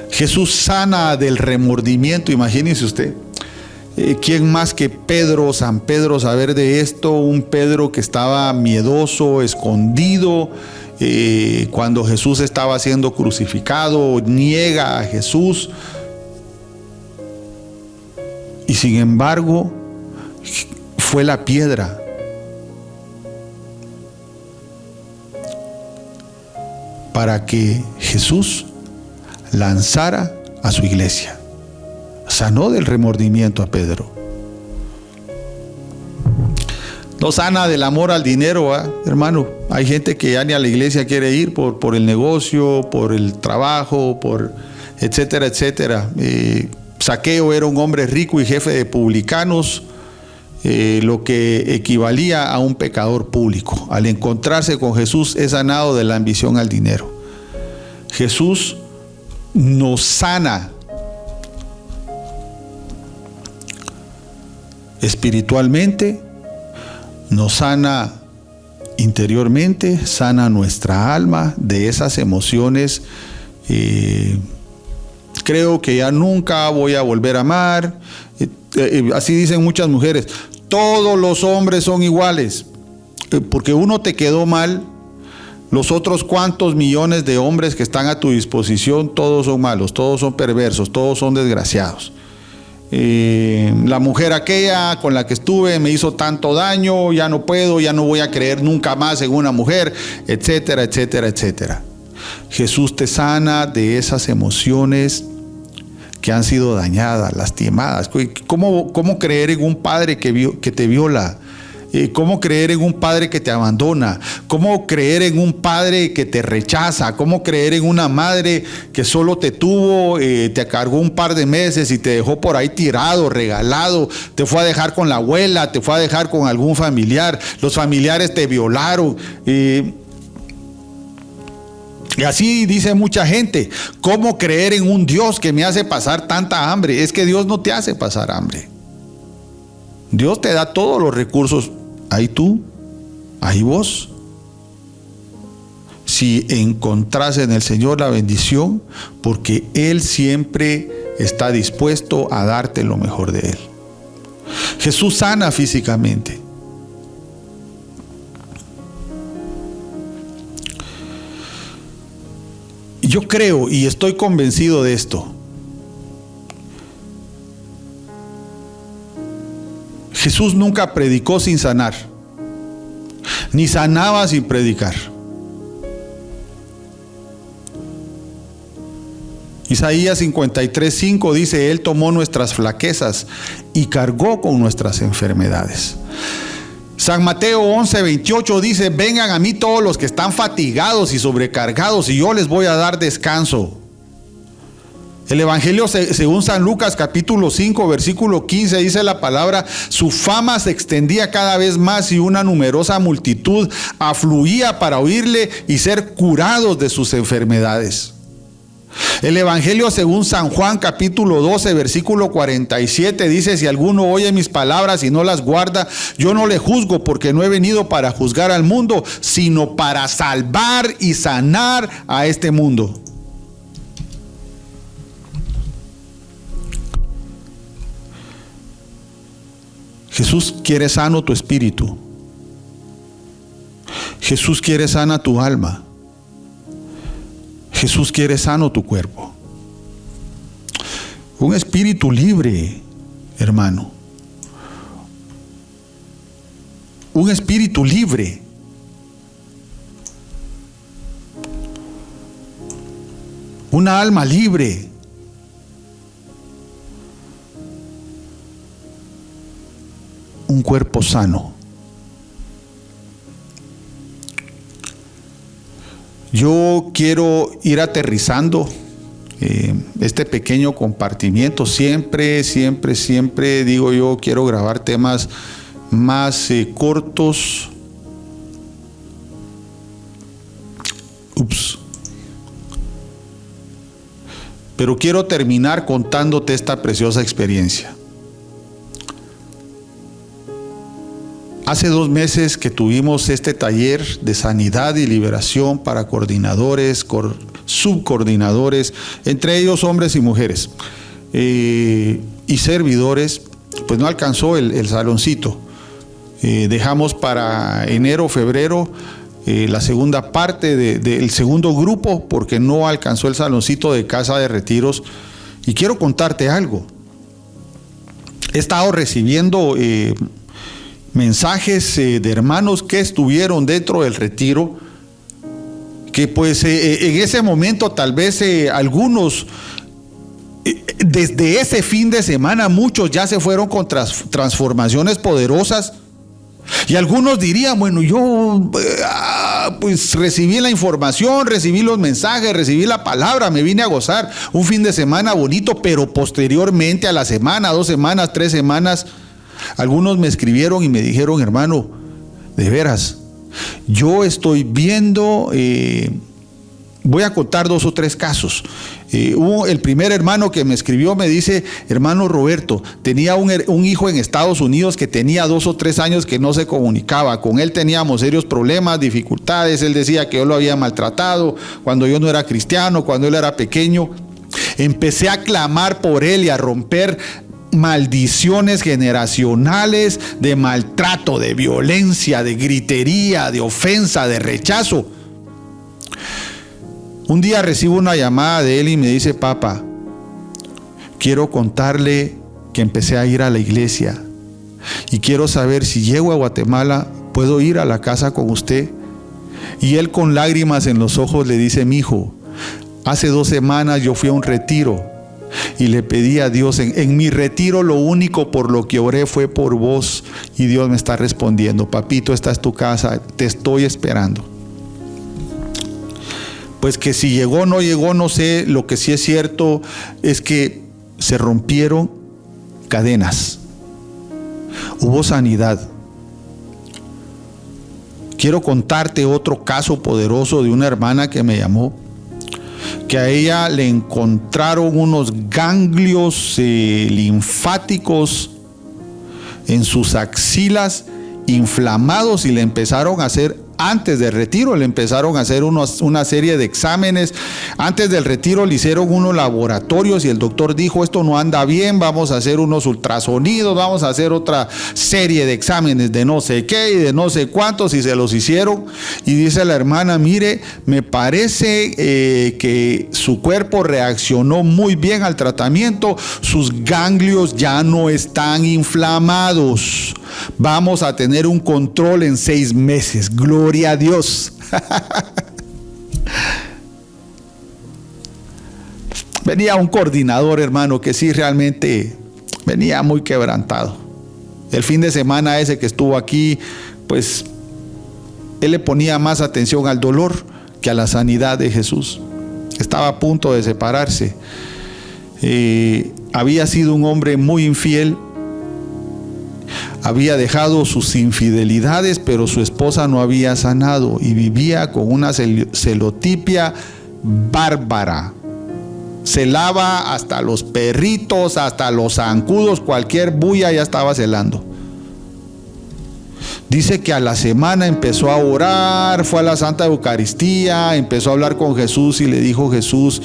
Jesús sana del remordimiento. Imagínese usted, ¿quién más que Pedro, San Pedro, saber de esto? Un Pedro que estaba miedoso, escondido, cuando Jesús estaba siendo crucificado, niega a Jesús. Y sin embargo, fue la piedra para que Jesús lanzara a su iglesia. Sanó del remordimiento a Pedro. No sana del amor al dinero, hermano. Hay gente que ya ni a la iglesia quiere ir por el negocio, por el trabajo, por etcétera, etcétera. Zaqueo era un hombre rico y jefe de publicanos, lo que equivalía a un pecador público. Al encontrarse con Jesús es sanado de la ambición al dinero. Jesús nos sana espiritualmente, nos sana interiormente, sana nuestra alma de esas emociones. Creo que ya nunca voy a volver a amar. Así dicen muchas mujeres. Todos los hombres son iguales. Porque uno te quedó mal, los otros cuantos millones de hombres que están a tu disposición, todos son malos, todos son perversos, todos son desgraciados. La mujer aquella con la que estuve me hizo tanto daño, ya no puedo, ya no voy a creer nunca más en una mujer, etcétera, etcétera, etcétera. Jesús te sana de esas emociones que han sido dañadas, lastimadas. ¿Cómo creer en un padre que te viola? ¿Cómo creer en un padre que te abandona? ¿Cómo creer en un padre que te rechaza? ¿Cómo creer en una madre que solo te tuvo, te cargó un par de meses y te dejó por ahí tirado, regalado? Te fue a dejar con la abuela, te fue a dejar con algún familiar. Los familiares te violaron. Y así dice mucha gente. ¿Cómo creer en un Dios que me hace pasar tanta hambre? Es que Dios no te hace pasar hambre. Dios te da todos los recursos. Ahí tú, ahí vos. Si encontrás en el Señor la bendición, porque Él siempre está dispuesto a darte lo mejor de Él. Jesús sana físicamente. Yo creo y estoy convencido de esto. Jesús nunca predicó sin sanar, ni sanaba sin predicar. Isaías 53:5 dice: Él tomó nuestras flaquezas y cargó con nuestras enfermedades. San Mateo 11:28 dice: vengan a mí todos los que están fatigados y sobrecargados, y yo les voy a dar descanso. El Evangelio según San Lucas capítulo 5 versículo 15 dice la palabra: su fama se extendía cada vez más y una numerosa multitud afluía para oírle y ser curados de sus enfermedades. El Evangelio según San Juan capítulo 12 versículo 47 dice: si alguno oye mis palabras y no las guarda, yo no le juzgo, porque no he venido para juzgar al mundo, sino para salvar y sanar a este mundo. Jesús quiere sano tu espíritu. Jesús quiere sana tu alma. Jesús quiere sano tu cuerpo. Un espíritu libre, hermano. Un espíritu libre. Una alma libre. Un cuerpo sano. Yo quiero ir aterrizando este pequeño compartimiento. Siempre digo yo, quiero grabar temas más cortos. Pero quiero terminar contándote esta preciosa experiencia. Hace 2 meses que tuvimos este taller de sanidad y liberación para coordinadores, subcoordinadores, entre ellos hombres y mujeres, y servidores. Pues no alcanzó el saloncito. Dejamos para enero, febrero, la segunda parte del segundo grupo, porque no alcanzó el saloncito de casa de retiros. Y quiero contarte algo. He estado recibiendo mensajes de hermanos que estuvieron dentro del retiro, que pues en ese momento tal vez algunos, desde ese fin de semana, muchos ya se fueron con transformaciones poderosas. Y algunos dirían: bueno, yo pues recibí la información, recibí los mensajes, recibí la palabra, me vine a gozar un fin de semana bonito, pero posteriormente a la semana, 2 semanas, 3 semanas, algunos me escribieron y me dijeron: hermano, de veras, yo estoy viendo, voy a contar 2 o 3 casos. El primer hermano que me escribió me dice: hermano Roberto, tenía un hijo en Estados Unidos que tenía 2 o 3 años que no se comunicaba. Con él teníamos serios problemas, dificultades. Él decía que yo lo había maltratado cuando yo no era cristiano, cuando él era pequeño. Empecé a clamar por él y a romper maldiciones generacionales de maltrato, de violencia, de gritería, de ofensa, de rechazo. Un día recibo una llamada de él y me dice: papá, quiero contarle que empecé a ir a la iglesia y quiero saber si llego a Guatemala, ¿puedo ir a la casa con usted? Y él, con lágrimas en los ojos, le dice: mi hijo, hace 2 semanas yo fui a un retiro y le pedí a Dios, en mi retiro lo único por lo que oré fue por vos, y Dios me está respondiendo: papito, esta es tu casa, te estoy esperando. Pues que si llegó o no llegó, no sé. Lo que sí es cierto es que se rompieron cadenas, hubo sanidad. Quiero contarte otro caso poderoso de una hermana que me llamó, que a ella le encontraron unos ganglios linfáticos en sus axilas inflamados y le empezaron a hacer antes del retiro le empezaron a hacer una serie de exámenes. Antes del retiro le hicieron unos laboratorios y el doctor dijo: esto no anda bien, vamos a hacer unos ultrasonidos, vamos a hacer otra serie de exámenes de no sé qué y de no sé cuántos, y se los hicieron. Y dice la hermana: mire, me parece que su cuerpo reaccionó muy bien al tratamiento, sus ganglios ya no están inflamados, vamos a tener un control en 6 meses. Gloria a Dios. Venía un coordinador, hermano, que sí realmente venía muy quebrantado. El fin de semana ese que estuvo aquí, pues él le ponía más atención al dolor que a la sanidad de Jesús. Estaba a punto de separarse. Había sido un hombre muy infiel. Había dejado sus infidelidades, pero su esposa no había sanado y vivía con una celotipia bárbara. Celaba hasta los perritos, hasta los zancudos, cualquier bulla ya estaba celando. Dice que a la semana empezó a orar, fue a la Santa Eucaristía, empezó a hablar con Jesús y le dijo: Jesús,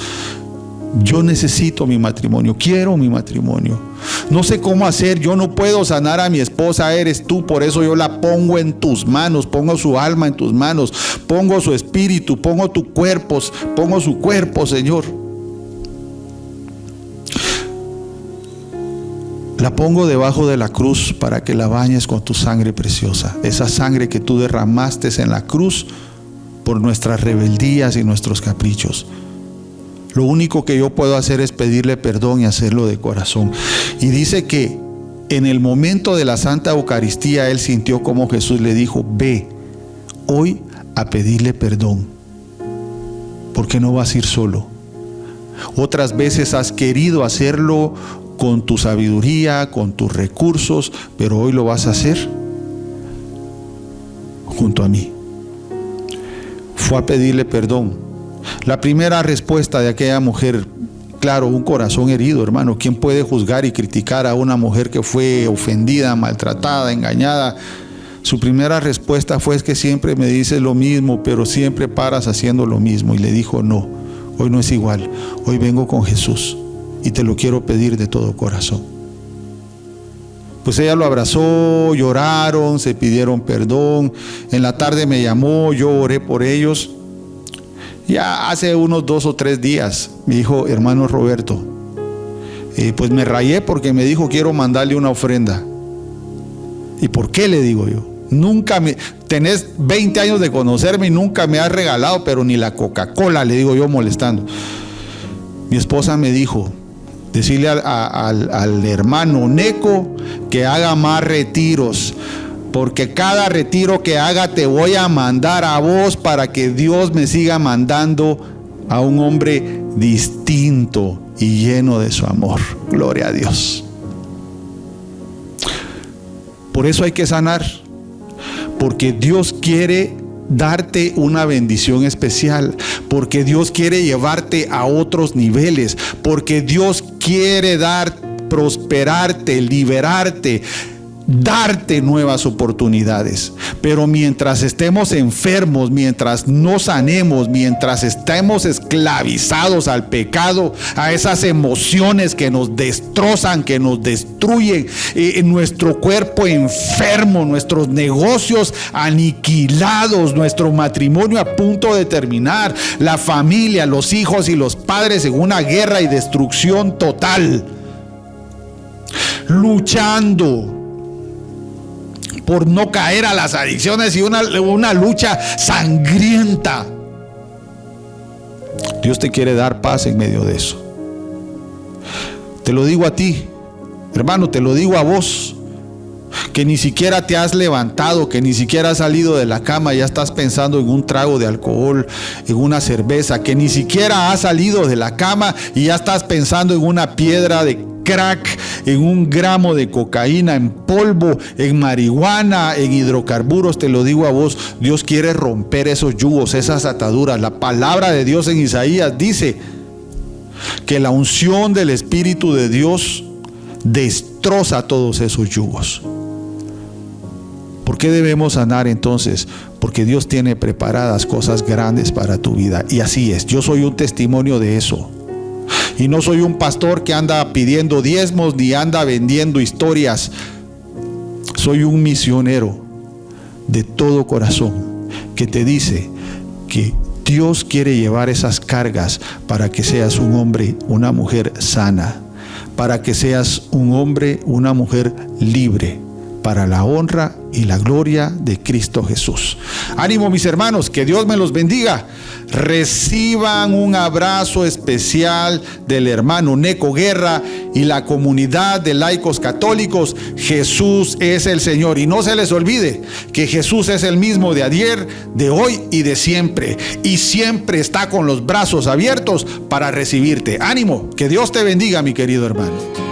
yo necesito mi matrimonio, quiero mi matrimonio. No sé cómo hacer, yo no puedo sanar a mi esposa, eres tú, por eso yo la pongo en tus manos, pongo su alma en tus manos, pongo su espíritu, pongo tu cuerpo, pongo su cuerpo, Señor. La pongo debajo de la cruz para que la bañes con tu sangre preciosa, esa sangre que tú derramaste en la cruz por nuestras rebeldías y nuestros caprichos. Lo único que yo puedo hacer es pedirle perdón y hacerlo de corazón. Y dice que en el momento de la Santa Eucaristía él sintió como Jesús le dijo: ve hoy a pedirle perdón, porque no vas a ir solo. Otras veces has querido hacerlo con tu sabiduría, con tus recursos, pero hoy lo vas a hacer junto a mí. Fue a pedirle perdón. La primera respuesta de aquella mujer, claro, un corazón herido, hermano. ¿Quién puede juzgar y criticar a una mujer que fue ofendida, maltratada, engañada? Su primera respuesta fue: es que siempre me dices lo mismo, pero siempre paras haciendo lo mismo. Y le dijo: no, hoy no es igual. Hoy vengo con Jesús y te lo quiero pedir de todo corazón. Pues ella lo abrazó, lloraron, se pidieron perdón. En la tarde me llamó, yo oré por ellos. Ya hace unos 2 o 3 días me dijo: hermano Roberto, pues me rayé porque me dijo: quiero mandarle una ofrenda. ¿Y por qué? Le digo yo. Tenés 20 años de conocerme y nunca me has regalado, pero ni la Coca-Cola, le digo yo molestando. Mi esposa me dijo: decirle al hermano Neco que haga más retiros, porque cada retiro que haga te voy a mandar a vos para que Dios me siga mandando a un hombre distinto y lleno de su amor. Gloria a Dios. Por eso hay que sanar, porque Dios quiere darte una bendición especial, porque Dios quiere llevarte a otros niveles, porque Dios quiere prosperarte, liberarte, darte nuevas oportunidades. Pero mientras estemos enfermos, mientras no sanemos, mientras estemos esclavizados al pecado, a esas emociones que nos destrozan, que nos destruyen, nuestro cuerpo enfermo, nuestros negocios aniquilados, nuestro matrimonio a punto de terminar, la familia, los hijos y los padres en una guerra y destrucción total, luchando por no caer a las adicciones y una lucha sangrienta. Dios te quiere dar paz en medio de eso. Te lo digo a ti, hermano, te lo digo a vos, que ni siquiera te has levantado, que ni siquiera has salido de la cama, ya estás pensando en un trago de alcohol, en una cerveza, que ni siquiera has salido de la cama y ya estás pensando en una piedra de crack, en 1 gramo de cocaína en polvo, en marihuana, en hidrocarburos. Te lo digo a vos, Dios quiere romper esos yugos, esas ataduras. La palabra de Dios en Isaías dice que la unción del Espíritu de Dios destroza todos esos yugos. ¿Por qué debemos sanar entonces? Porque Dios tiene preparadas cosas grandes para tu vida. Y así es, yo soy un testimonio de eso. Y no soy un pastor que anda pidiendo diezmos ni anda vendiendo historias. Soy un misionero de todo corazón que te dice que Dios quiere llevar esas cargas para que seas un hombre, una mujer sana, para que seas un hombre, una mujer libre, para la honra y la gloria de Cristo Jesús. Ánimo, mis hermanos, que Dios me los bendiga. Reciban un abrazo especial del hermano Neco Guerra y la comunidad de laicos católicos. Jesús es el Señor, y no se les olvide que Jesús es el mismo de ayer, de hoy y de siempre, y siempre está con los brazos abiertos para recibirte. Ánimo, que Dios te bendiga, mi querido hermano.